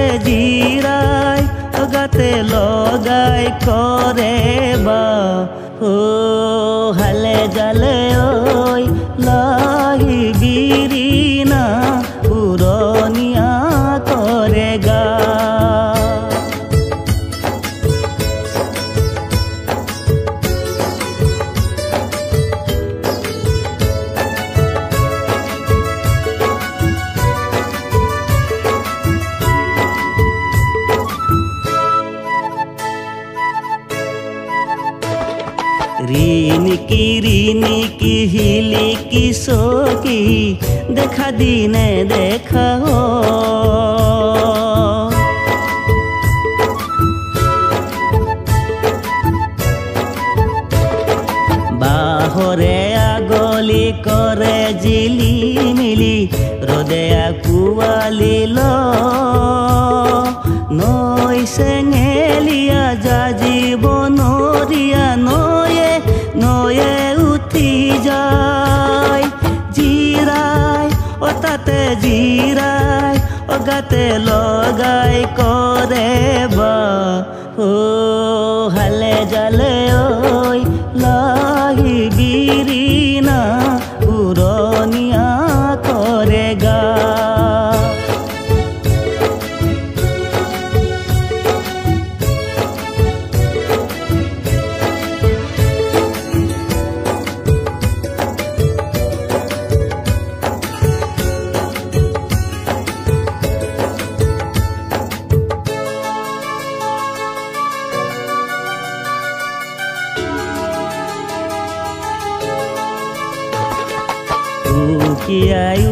তাতে জিৰাই গাতে লগাই কৰে বা ও হালে জালে ঐ লাহি বিৰিনা পুৰণীয়া কৰে গা ৰিনিকি হিলিকি সকি দেখা দিনে দেখা বাহৰে আগলি কৰে জিলি মিলি ৰদে কুয়ালি নৈ চেঙেলিয়া যাজিব নৰিয়া নয়ে উঠি যায় জিৰাই তাতে জিৰাই গাতে লগাই কৰে বা ও হালে জালে ঐ লাহি বিৰিনা পুৰণীয়া কৰে গা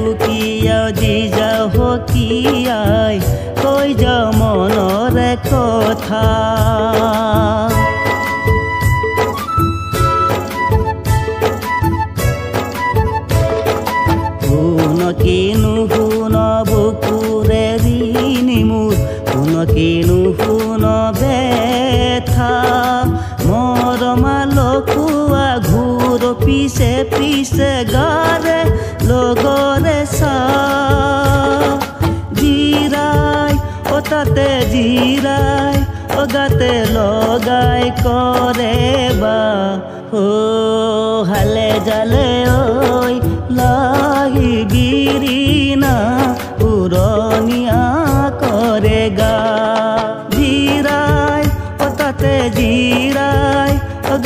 উকিয়াও দি যাও হকিয়াই কৈ যাও মনৰে কথা শুন কিনো শুন বুকুৰে ঋণি মোৰ শুন কিনো শুন বেথা মৰমা লকুৱা ঘূৰ পিছে পিছে গাৰে লগৰে চা জিৰাই তাতে জিৰাই গাতে লগাই কৰে বা ও হালে জালে ঐ লাহি বিৰিনা পুৰণীয়া কৰে গা জিৰাই তাতে জিৰাই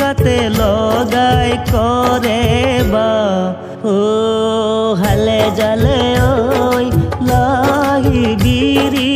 গাতে লগাই কৰে বা ও হালে জালে ঐ লাহি বিৰি